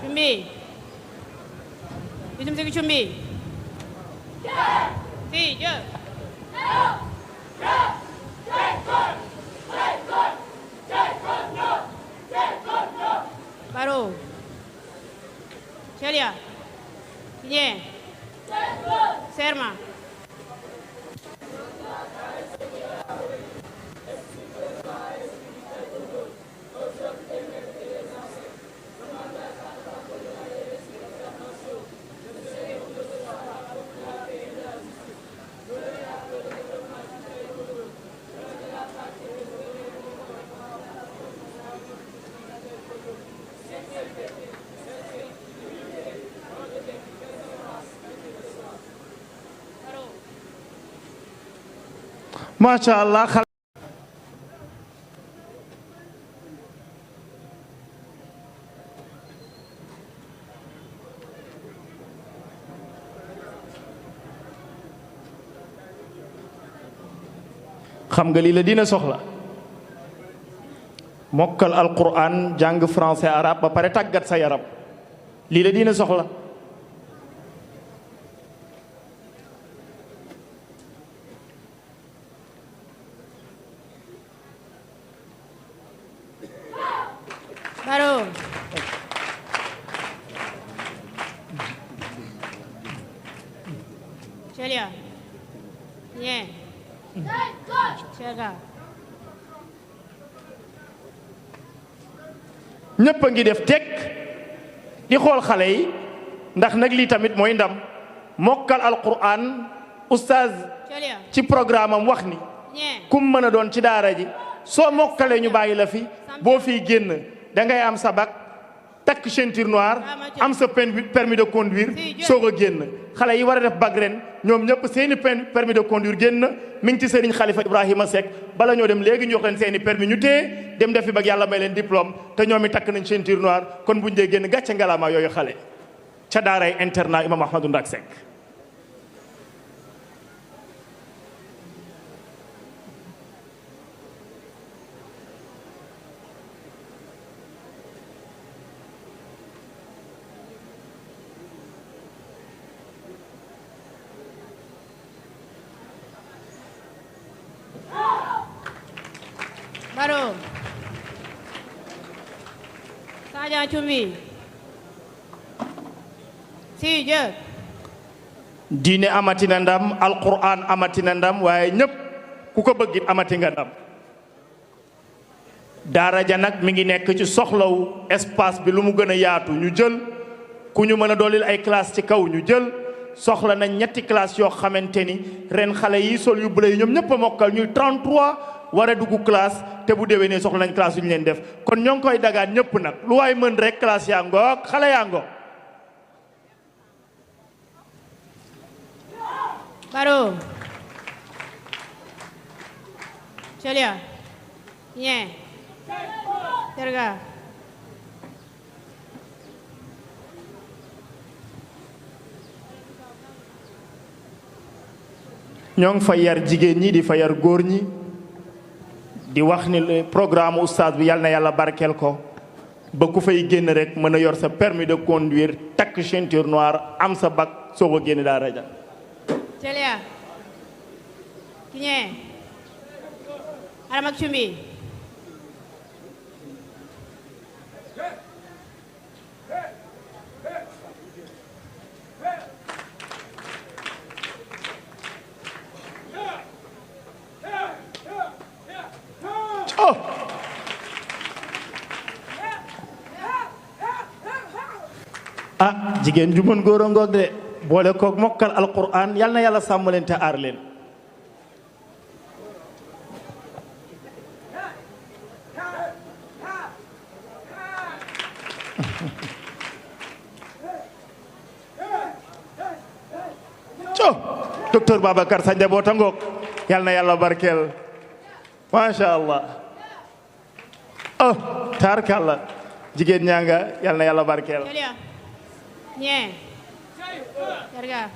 준비. 리듬 세기 준비. 시작. 바로. Celia. Bien. Serma. macha allah. xam nga lii la dina soxla mokkal alquran jàng français arabe ba pare tàggat sa yaram lii la dina soxla. 바로. Celia. Bien. Celia. ñëpp a ngi def teg di xool xale yi ndax nag lii tamit mooy ndam mokkal alquran oustaz Celia. ci programme am wax ni Bien. kum mën a doon ci daara ji soo mokkalee ñu bàyyi la fi boo fiy génn da ngay am sa bac takk ceinture noire am sa permis de conduire soog a génn xale yi war a def bac ren ñoom ñëpp seeni permis de conduire génn mi ngi ci Serigne Khalifa Ibrahima Seck bala ñoo dem léegi ñu wax leen seeni permis ñu téye dem defi bac yàlla may leen diplôme te ñoom i takk nañ ceinture noire kon buñ dee génn gàcce ngalaama yooyu xale ca daaray internat Imam Ahmadou Ndak Seck. 바로. 사자 준비. 시작. diine amatina ndam alquran amatina ndam waaye ñëpp ku ko bëggit amati nga ndam daara ja nag mi ngi nekk ci soxlaw espace bi lu mu gën a yaatu ñu jël ku ñu mën a dooleel ay classe ci kaw ñu jël soxla nañ ñetti classe yoo xamante ni ren xale yi sol yu bële yi ñoom ñëpp a mokkal ñuy 33 war a dugg classe te bu déwénee soxla nañ classe yu ñu leen def kon ñoo ngi koy dagaan ñëpp nag lu waay mën rek classe yaa ngoog xale yaa ngoog. 바로. Celia. Bien. 들어가. ñoo ngi fa yar jigéen ñi di fa yar góor ñi di wax ni programme oustaz bi yàlla na yàlla barkeel ko ba ku fay génn rek mën a yor sa permis de conduire takk ceinture noire am sa bac soo ko génn daara ja. Celia. Bien. Alamak 준비. ah jigéen ju mën góor a ngoog de boole koog mokkal alquran yal na yàlla sàmm leen te aar leen. docteur Babacar sa njaboot a ngoog yal na yàlla barkeel macha allah taarkalla jigéen ñaa nga yal na yàlla barkeel. Bien. Carga.